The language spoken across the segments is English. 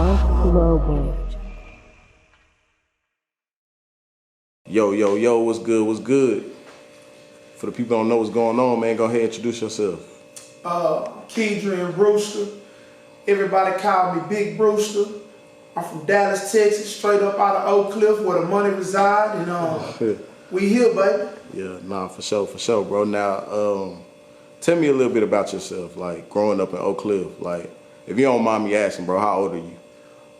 Global. Yo, what's good, what's good? For the people who don't know what's going on, man, go ahead and introduce yourself. Kendra and Brewster. Everybody call me Big Brewster. I'm from Dallas, Texas, straight up out of Oak Cliff where the money reside, and we here, baby. Yeah, nah, for sure, bro. Now, tell me a little bit about yourself, like growing up in Oak Cliff. Like, if you don't mind me asking, bro, how old are you?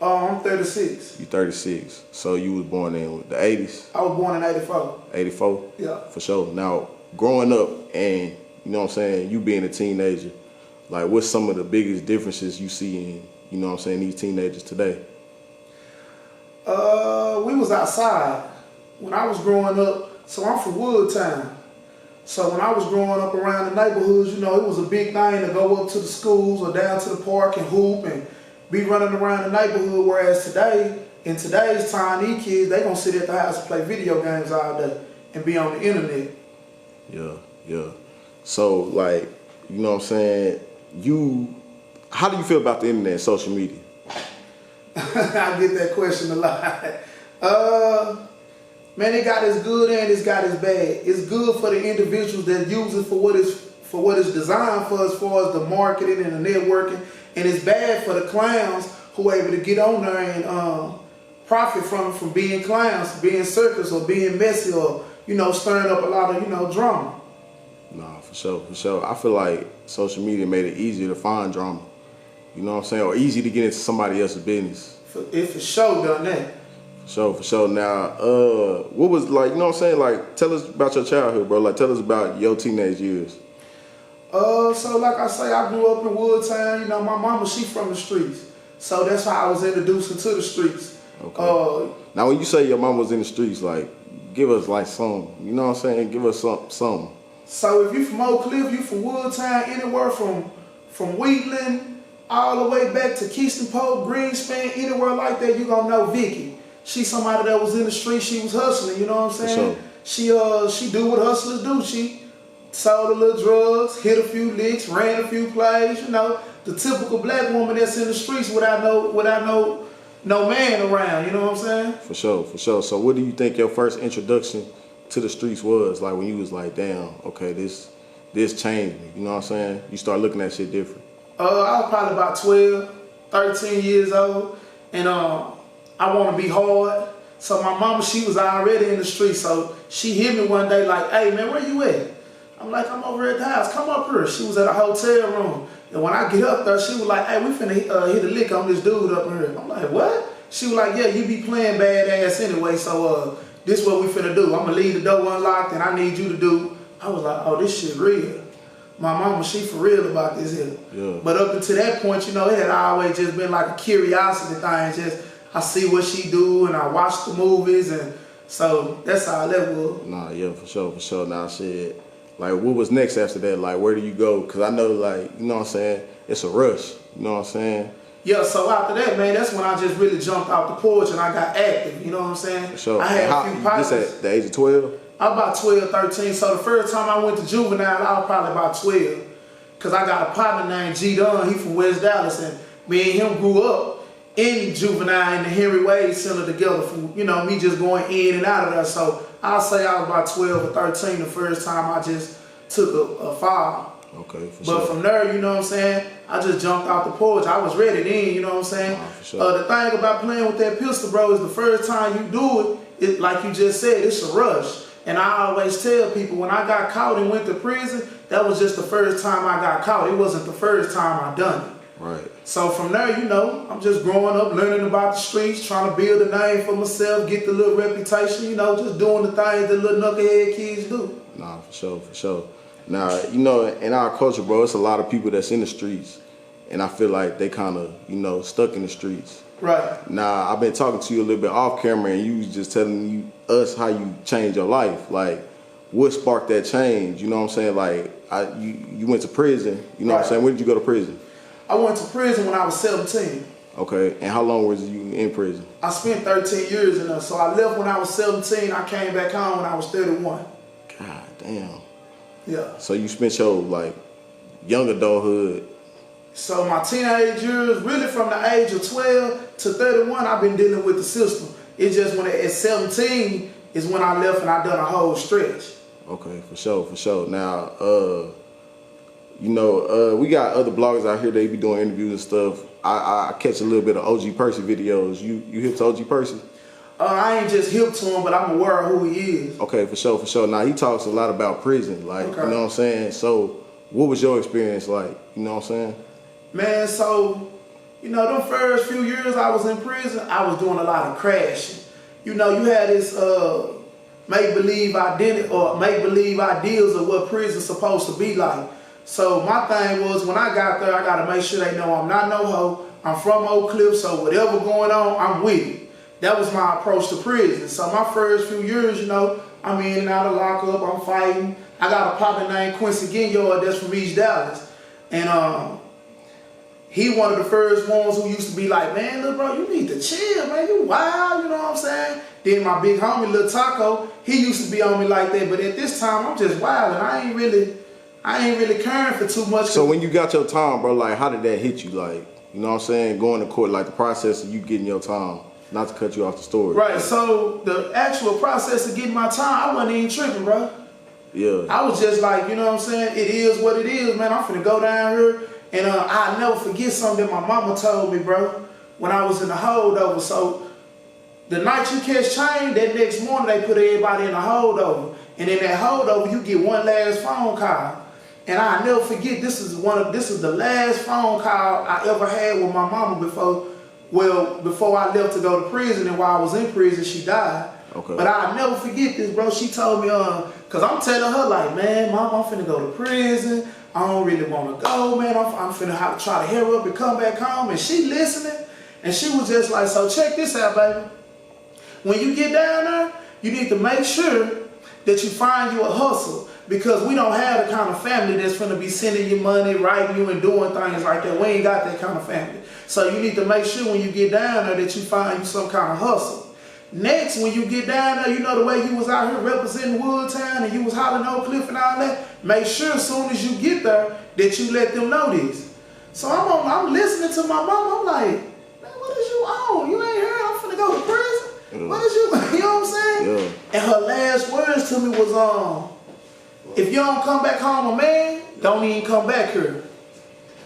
I'm 36. You 36. So you was born in the 80s? I was born in 84. 84? Yeah. For sure. Now, growing up and, you know what I'm saying, you being a teenager, like what's some of the biggest differences you see in, you know what I'm saying, these teenagers today? We was outside when I was growing up. So I'm from Woodtown. So when I was growing up around the neighborhoods, you know, it was a big thing to go up to the schools or down to the park and hoop and be running around the neighborhood. Whereas today, in today's time, these kids, they gonna sit at the house and play video games all day and be on the internet. Yeah. So like, you know what I'm saying, how do you feel about the internet and social media? I get that question a lot. Man, it got its good and it's got its bad. It's good for the individuals that use it for what it's designed for, as far as the marketing and the networking, and it's bad for the clowns who are able to get on there and profit from being clowns, being circus or being messy or, you know, stirring up a lot of, you know, drama. Nah, for sure. I feel like social media made it easier to find drama. You know what I'm saying? Or easy to get into somebody else's business. It for sure done that. For sure. Now, what was like, you know what I'm saying? Like, tell us about your childhood, bro. Like, tell us about your teenage years. So like I say, I grew up in Woodtown. You know, my mama, she from the streets. So that's how I was introduced into the streets. Okay. Now, when you say your mom was in the streets, like, give us like some, you know what I'm saying? Give us some. So if you from Oak Cliff, you from Woodtown, anywhere from Wheatland all the way back to Keystone Pope, Greenspan, anywhere like that, you gonna know Vicky. She somebody that was in the street, she was hustling, you know what I'm saying? Sure. She do what hustlers do. She sold a little drugs, hit a few licks, ran a few plays, you know, the typical black woman that's in the streets without no man around, you know what I'm saying? For sure. So what do you think your first introduction to the streets was? Like when you was like, damn, okay, this changed me, you know what I'm saying? You start looking at shit different. I was probably about 12, 13 years old, and I want to be hard. So my mama, she was already in the street, so she hit me one day like, hey man, where you at? I'm like, I'm over at the house, come up here. She was at a hotel room, and when I get up there, she was like, hey, we finna hit a lick on this dude up here. I'm like, what? She was like, yeah, you be playing badass anyway, so this what we finna do. I'm gonna leave the door unlocked, and I need you to do. I was like, oh, this shit real. My mama, she for real about this here. Yeah. But up until that point, you know, it had always just been like a curiosity thing. Just I see what she do and I watch the movies, and so that's how that was. Nah, yeah, for sure. Now shit, like what was next after that? Like where do you go? Cause I know, like, you know what I'm saying, it's a rush. You know what I'm saying? Yeah, so after that, man, that's when I just really jumped off the porch and I got active, you know what I'm saying? For sure. I had a few partners. This at the age of 12? I was about 12, 13. So the first time I went to juvenile, I was probably about 12. Cause I got a partner named G Dunn, he from West Dallas, and me and him grew up in juvenile in the Henry Wade Center together from, you know, me just going in and out of there. So I'll say I was about 12 or 13 the first time I just took a fall. Okay, for sure. But from there, you know what I'm saying, I just jumped out the porch. I was ready then, you know what I'm saying? For sure. The thing about playing with that pistol, bro, is the first time you do it, like you just said, it's a rush. And I always tell people, when I got caught and went to prison, that was just the first time I got caught. It wasn't the first time I done it. Right. So from there, you know, I'm just growing up, learning about the streets, trying to build a name for myself, get the little reputation, you know, just doing the things that little knucklehead kids do. Nah, for sure. Now, you know, in our culture, bro, it's a lot of people that's in the streets, and I feel like they kind of, you know, stuck in the streets. Right. Now, I've been talking to you a little bit off camera, and you was just telling us how you changed your life. Like, what sparked that change? You know what I'm saying? Like, you went to prison. You know what I'm saying? When did you go to prison? I went to prison when I was 17. Okay, and how long was you in prison? I spent 13 years in there. So I left when I was 17. I came back home when I was 31. God damn. Yeah. So you spent your, like, young adulthood So my teenage years, really from the age of 12 to 31, I've been dealing with the system. It's just when at 17 is when I left and I done a whole stretch. Okay, for sure. Now, we got other bloggers out here. They be doing interviews and stuff. I catch a little bit of OG Percy videos. You hip to OG Percy? I ain't just hip to him, but I'm aware of who he is. Okay, for sure. Now, he talks a lot about prison, like, okay. You know what I'm saying? So, what was your experience like? You know what I'm saying? Man, so, them first few years I was in prison, I was doing a lot of crashing. You had this make-believe identity or make-believe ideals of what prison's supposed to be like. So my thing was, when I got there, I got to make sure they know I'm not no hoe. I'm from Oak Cliff, so whatever going on, I'm with it. That was my approach to prison. So my first few years, I'm in and out of lockup, I'm fighting. I got a partner named Quincy Ginyard that's from East Dallas. And he one of the first ones who used to be like, man, look, bro, you need to chill, man. You wild, you know what I'm saying? Then my big homie, Lil Taco, he used to be on me like that. But at this time, I'm just wild, and I ain't really caring for too much. So when you got your time, bro, like, how did that hit you? Like, you know what I'm saying? Going to court, like the process of you getting your time, not to cut you off the story. Right, so the actual process of getting my time, I wasn't even tripping, bro. Yeah. I was just like, you know what I'm saying? It is what it is, man. I'm finna go down here. And I'll never forget something that my mama told me, bro, when I was in the holdover. So the night you catch chain, that next morning they put everybody in a holdover. And in that holdover, you get one last phone call. And I'll never forget, this is the last phone call I ever had with my mama before I left to go to prison. And while I was in prison, she died. Okay. But I'll never forget this, bro. She told me, cause I'm telling her like, man, mom, I'm finna go to prison. I don't really want to go, man. I'm finna have to try to hair up and come back home. And she listening, and she was just like, so check this out, baby. When you get down there, you need to make sure that you find you a hustle, because we don't have the kind of family that's finna be sending you money, writing you, and doing things like that. We ain't got that kind of family. So you need to make sure when you get down there that you find you some kind of hustle. Next, when you get down there, the way you was out here representing Woodtown and you was hollering Oak Cliff and all that, make sure as soon as you get there that you let them know this. So I'm listening to my mom, I'm like, man, what is you on? You ain't here, I'm finna go to prison. What is you, you know what I'm saying? Yeah. And her last words to me was, if you don't come back home a man, don't even come back here.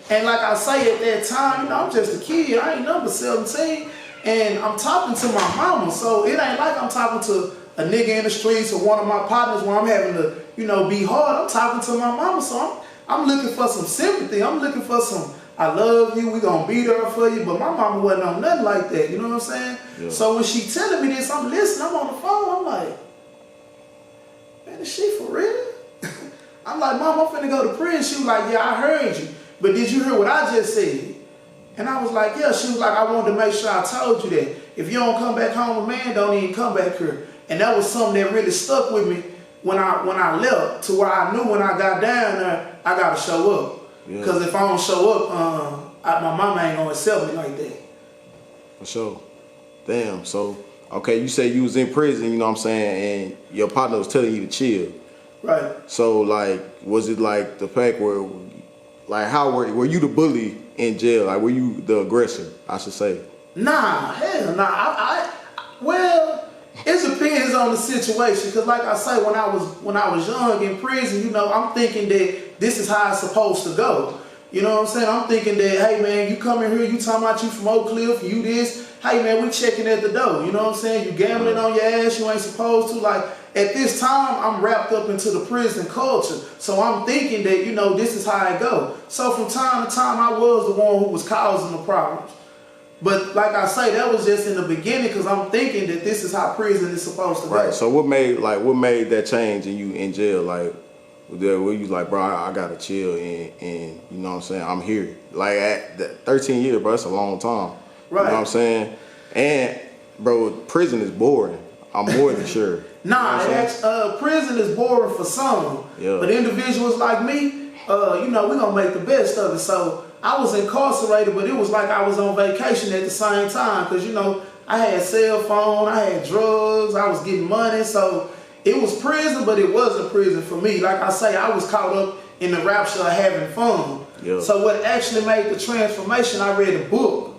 And like I say, at that time, I'm just a kid, I ain't number 17. And I'm talking to my mama, so it ain't like I'm talking to a nigga in the streets or one of my partners where I'm having to, be hard. I'm talking to my mama, so I'm looking for some sympathy. I'm looking for some, I love you, we gonna be there for you. But my mama wasn't on nothing like that, you know what I'm saying? Yeah. So when she telling me this, I'm listening, I'm on the phone, I'm like, man, is she for real? I'm like, Mom, I'm finna go to prison. She was like, yeah, I heard you. But did you hear what I just said? And I was like, yeah. She was like, I wanted to make sure I told you that. If you don't come back home a man, don't even come back here. And that was something that really stuck with me when I left, to where I knew when I got down there, I got to show up. Because if I don't show up, my mama ain't going to accept me like that. For sure. Damn. So, okay, you say you was in prison, you know what I'm saying, and your partner was telling you to chill. Right. So, like, was it like the fact where, like, how were you the bully in jail? Like, were you the aggressor, I should say? Nah, hell nah. Well, it depends on the situation. Cause like I say, when I was young in prison, I'm thinking that this is how it's supposed to go. You know what I'm saying? I'm thinking that, hey man, you come in here, you talking about you from Oak Cliff, you this. Hey man, we checking at the door. You know what I'm saying? You gambling on your ass, you ain't supposed to. Like, at this time, I'm wrapped up into the prison culture. So I'm thinking that, this is how it go. So from time to time, I was the one who was causing the problems. But like I say, that was just in the beginning, because I'm thinking that this is how prison is supposed to go. Right. So what made that change in you in jail? Like, where you like, bro, I gotta chill and you know what I'm saying, I'm here. Like, at 13 years, bro, that's a long time. Right. You know what I'm saying? And bro, prison is boring. I'm more than sure. Nah, prison is boring for some. Yeah. But individuals like me, we're gonna make the best of it. So I was incarcerated, but it was like I was on vacation at the same time, because I had cell phone, I had drugs, I was getting money, so it was prison, but it wasn't prison for me. Like I say, I was caught up in the rapture of having fun. Yeah. So what actually made the transformation, I read a book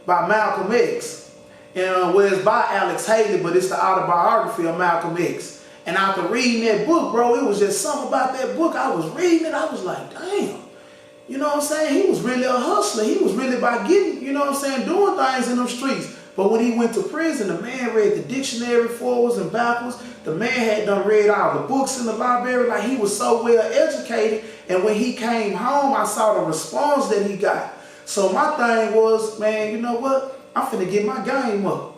by Malcolm X. And well, it's by Alex Haley, but it's the autobiography of Malcolm X. And after reading that book, bro, it was just something about that book. I was reading it, I was like, damn. You know what I'm saying? He was really a hustler. He was really about getting, you know what I'm saying, doing things in them streets. But when he went to prison, the man read the dictionary forwards and backwards. The man had done read all the books in the library. Like, he was so well educated. And when he came home, I saw the response that he got. So my thing was, man, you know what? I'm finna get my game up.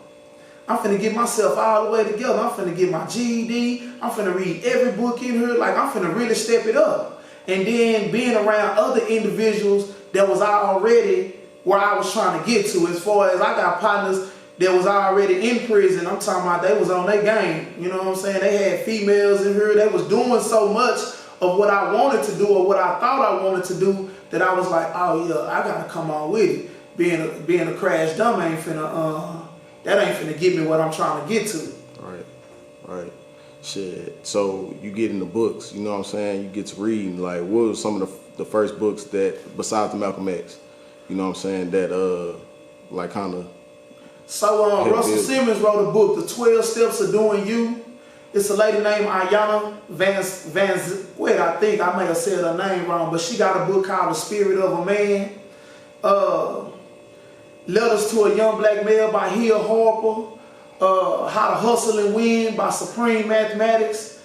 I'm finna get myself all the way together. I'm finna get my GED. I'm finna read every book in here. Like, I'm finna really step it up. And then being around other individuals that was already where I was trying to get to, as far as I got partners that was already in prison. I'm talking about they was on their game. You know what I'm saying? They had females in here. They was doing so much of what I wanted to do or what I thought I wanted to do that I was like, oh yeah, I gotta come on with it. Being a crash dumb ain't finna, that ain't finna get me what I'm trying to get to. Right. Shit. So you get in the books, you know what I'm saying? You get to reading. Like, what were some of the first books that, besides the Malcolm X, you know what I'm saying, that like kind of. So Russell Simmons wrote a book, The 12 Steps of Doing You. It's a lady named Ayanna Wait, I think I may have said her name wrong, but she got a book called The Spirit of a Man. Letters to a Young Black Male by Hill Harper. How to Hustle and Win by Supreme Mathematics.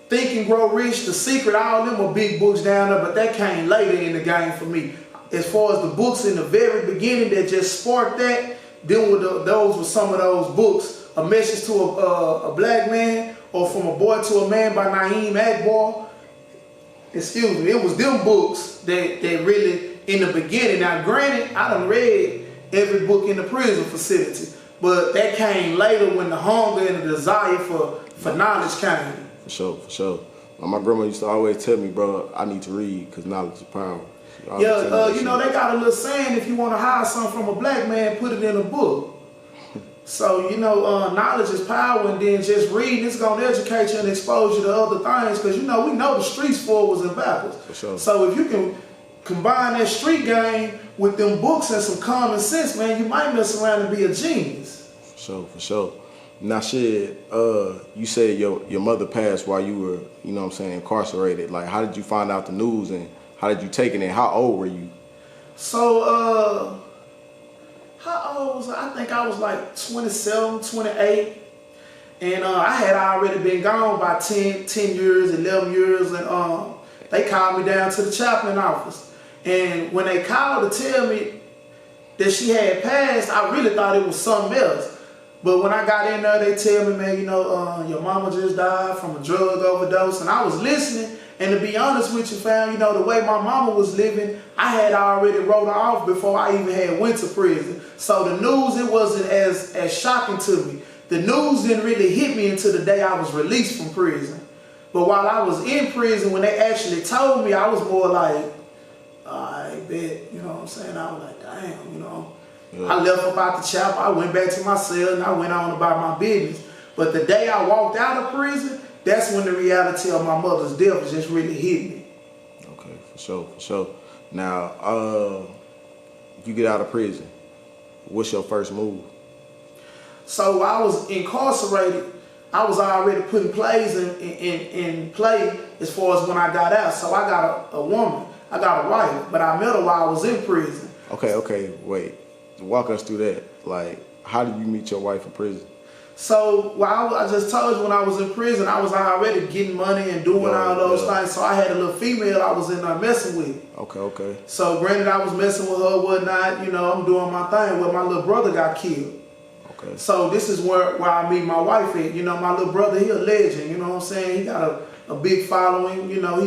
Think and Grow Rich, The Secret, all them are big books down there, but that came later in the game for me. As far as the books in the very beginning that just sparked that, those were some of those books. A Message to a Black Man, or From a Boy to a Man by Naeem Akbar. Excuse me, it was them books that really, in the beginning. Now granted, I done read every book in the prison facility, but that came later when the hunger and the desire for knowledge came. For sure. My grandma used to always tell me, bro, I need to read because knowledge is power. Yeah, you know, they got a little saying, if you want to hide something from a black man, put it in a book. So, you know, knowledge is power, and then just reading, it's going to educate you and expose you to other things, because, you know, we know the streets forwards and backwards. For sure. So if you can combine that street game with them books and some common sense, man, you might mess around and be a genius. For sure. Now, shit, you said your mother passed while you were, you know what I'm saying, incarcerated. Like, how did you find out the news, and how did you take it, and how old were you? So, how old was I? I think I was like 27, 28. And I had already been gone by 10 years, 11 years. And they called me down to the chaplain office. And when they called to tell me that she had passed, I really thought it was something else. But when I got in there, they tell me, man, you know, your mama just died from a drug overdose. And I was listening. And to be honest with you, fam, you know, the way my mama was living, I had already wrote her off before I even had went to prison. So the news, it wasn't as shocking to me. The news didn't really hit me until the day I was released from prison. But while I was in prison, when they actually told me, I was more like, I bet, you know what I'm saying? I was like, damn, you know. Yeah. I left up out the chapel, I went back to my cell, and I went on about my business. But the day I walked out of prison, that's when the reality of my mother's death just really hit me. Okay, for sure. Now, you get out of prison. What's your first move? So while I was incarcerated, I was already putting plays in play as far as when I got out. So I got a woman, I got a wife, but I met her while I was in prison. Okay, wait. Walk us through that. Like, how did you meet your wife in prison? So while I just told you, when I was in prison, I was already getting money and doing all those things. So I had a little female I was in there messing with. Okay. So granted, I was messing with her, whatnot. You know, I'm doing my thing. Well, my little brother got killed. Okay. So this is where I meet my wife at. You know, my little brother, he a legend. You know what I'm saying? He got a big following. You know,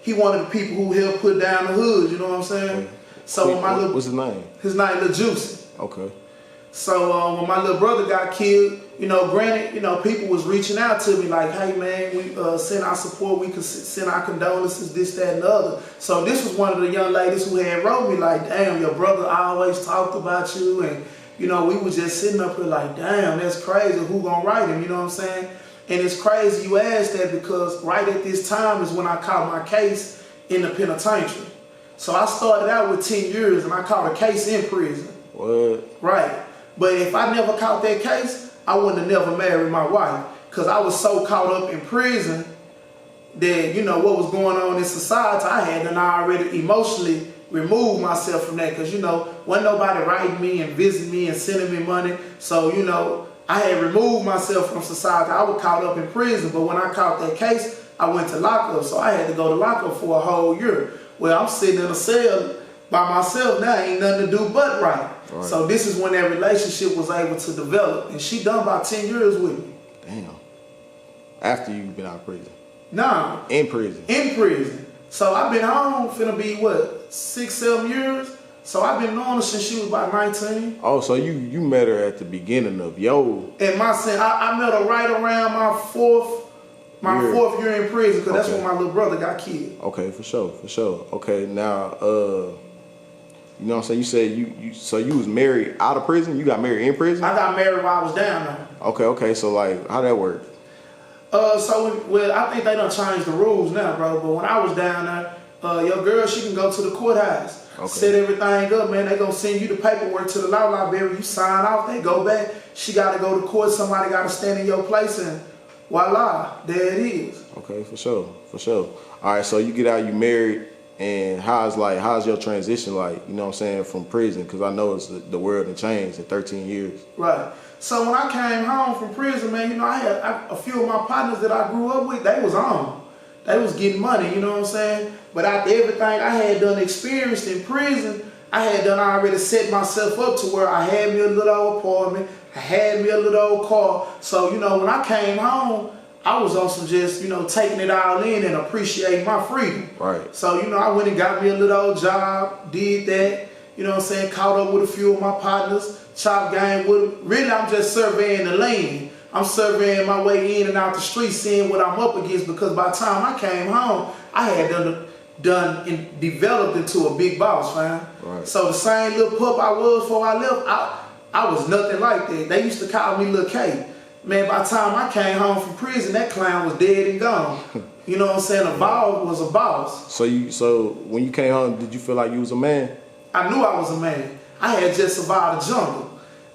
he one of the people who helped put down the hood. You know what I'm saying? Okay. So when my little, what's his name? His name Lil Juicy. Okay. So when my little brother got killed, you know, granted, you know, people was reaching out to me like, hey man, we send our support, we could send our condolences, this, that, and the other. So this was one of the young ladies who had wrote me like, damn, your brother always talked about you, and you know, we was just sitting up here like, damn, that's crazy, who gonna write him, you know what I'm saying? And it's crazy you asked that, because right at this time is when I caught my case in the penitentiary. So I started out with 10 years and I caught a case in prison. What? Right. But if I never caught that case, I wouldn't have never married my wife. Because I was so caught up in prison that, you know, what was going on in society, I had done already emotionally removed myself from that. Because, you know, wasn't nobody writing me and visiting me and sending me money. So, you know, I had removed myself from society. I was caught up in prison. But when I caught that case, I went to lockup. So I had to go to lockup for a whole year. Well, I'm sitting in a cell by myself now, ain't nothing to do but right. So this is when that relationship was able to develop. And she done about 10 years with me. Damn. After you've been out of prison? Nah. In prison? In prison. So I've been home, finna be what, 6, 7 years? So I've been knowing her since she was about 19. Oh, so you met her at the beginning of yo. And I met her right around my fourth year in prison, because that's when my little brother got killed. Okay, for sure. Okay, now, you know what I'm saying? You said you was married out of prison? You got married in prison? I got married while I was down there. Okay, so like, how that work? Well, I think they done changed the rules now, bro, but when I was down there, your girl, she can go to the courthouse, set everything up, man. They gonna send you the paperwork to the law library, you sign off, they go back, she gotta go to court, somebody gotta stand in your place, and voila, there it is. Okay, for sure. All right, so you get out, you married, and how's your transition like, you know what I'm saying, from prison? Because I know it's the world has changed in 13 years. Right. So when I came home from prison, man, you know, I had a few of my partners that I grew up with, they was on. They was getting money, you know what I'm saying? But after everything I had done experienced in prison, I had done already set myself up to where I had me a little old apartment, I had me a little old car. So, you know, when I came home, I was also just, you know, taking it all in and appreciating my freedom. Right. So, you know, I went and got me a little old job, did that, you know what I'm saying, caught up with a few of my partners, chop game with them. Really, I'm just surveying the lane. I'm surveying my way in and out the street, seeing what I'm up against, because by the time I came home, I had done and developed into a big boss, man. Right. So the same little pup I was before I left, I was nothing like that. They used to call me Lil K. Man, by the time I came home from prison, that clown was dead and gone. You know what I'm saying? A boss was a boss. So when you came home, did you feel like you was a man? I knew I was a man. I had just survived the jungle.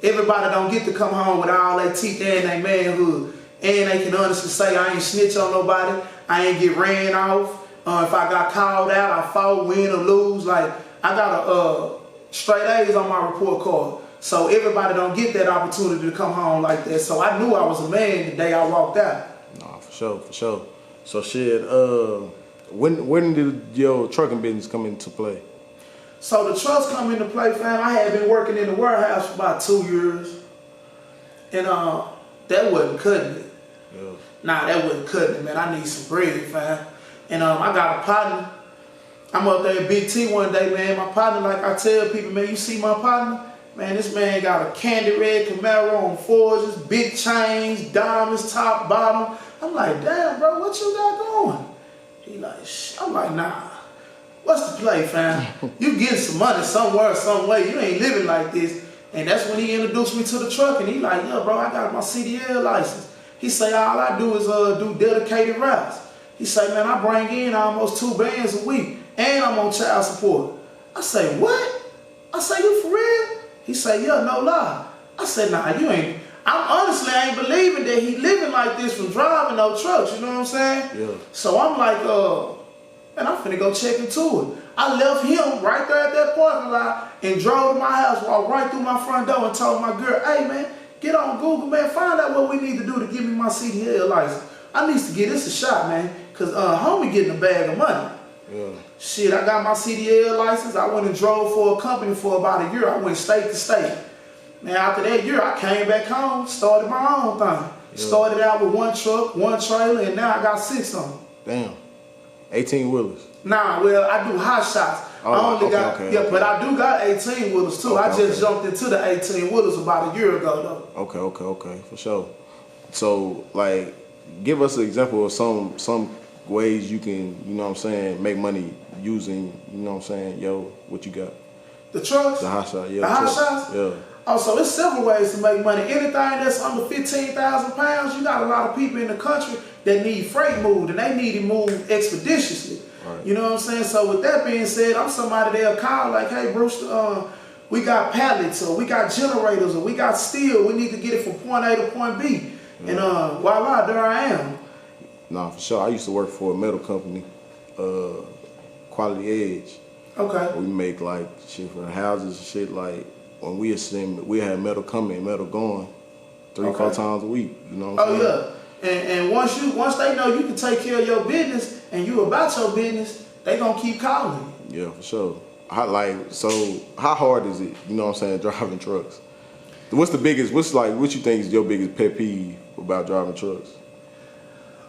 Everybody don't get to come home with all their teeth and their manhood. And they can honestly say, I ain't snitch on nobody. I ain't get ran off. If I got called out, I fought, win or lose. Like, I got a straight A's on my report card. So everybody don't get that opportunity to come home like that. So I knew I was a man the day I walked out. Nah, for sure. So shit, when did your trucking business come into play? So the trucks come into play, fam. I had been working in the warehouse for about 2 years. And that wasn't cutting it. Yeah. Nah, that wasn't cutting it, man. I need some bread, fam. And I got a partner. I'm up there at Big T one day, man. My partner, like I tell people, man, you see my partner? Man, this man got a candy red Camaro on forges, big chains, diamonds, top, bottom. I'm like, damn, bro, what you got going? He like, I'm like, nah. What's the play, fam? You getting some money somewhere, some way. You ain't living like this. And that's when he introduced me to the truck. And he like, yo, bro, I got my CDL license. He say, all I do is do dedicated routes. He say, man, I bring in almost 2 bands a week. And I'm on child support. I say, what? I say, you for real? He say, yeah, no lie. I said, nah, you ain't. I ain't believing that he living like this from driving no trucks, you know what I'm saying? Yeah. So I'm like, man, I'm finna go check into it. I left him right there at that parking lot and drove to my house, walked right through my front door and told my girl, hey man, get on Google, man, find out what we need to do to give me my CDL license. I need to give this a shot, man, because homie getting a bag of money. Yeah. Shit, I got my CDL license. I went and drove for a company for about a year. I went state to state. Now after that year, I came back home, started my own thing. Yeah. Started out with 1 truck, 1 trailer, and now I got 6 of them. Damn. 18-wheelers. Nah, well, I do hot shots. Oh, I only got, but I do got 18-wheelers too. I just jumped into the 18-wheelers about a year ago though. Okay, for sure. So, like, give us an example of some ways you can, you know what I'm saying, make money using, you know what I'm saying, what you got? The trucks? The hot shot, yeah. The hot shots? Yeah. Oh, so there's several ways to make money. Anything that's under 15,000 pounds, you got a lot of people in the country that need freight moved, and they need it moved expeditiously. Right. You know what I'm saying? So with that being said, I'm somebody they'll call like, hey, Brewster, we got pallets, or we got generators, or we got steel. We need to get it from point A to point B. And voila, there I am. Nah, for sure. I used to work for a metal company, Quality Edge. Okay. We make like shit for the houses and shit. Like when we assemble, we had metal coming, metal going 3-4 times a week. You know what I'm saying? Oh yeah. And once they know you can take care of your business and you about your business, they gonna keep calling you. Yeah, for sure. How hard is it? You know what I'm saying? Driving trucks. What you think is your biggest pet peeve about driving trucks?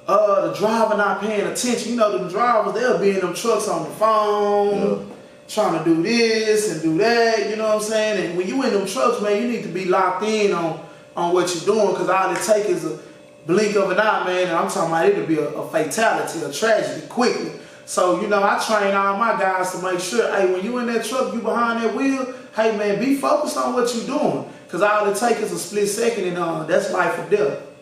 The driver not paying attention. You know, the drivers, they'll be in them trucks on the phone, trying to do this and do that, you know what I'm saying? And when you in them trucks, man, you need to be locked in on what you're doing, because all it takes is a blink of an eye, man, and I'm talking about it'll be a fatality, a tragedy, quickly. So, you know, I train all my guys to make sure, hey, when you in that truck, you behind that wheel, hey, man, be focused on what you're doing, because all it takes is a split second, and that's life or death.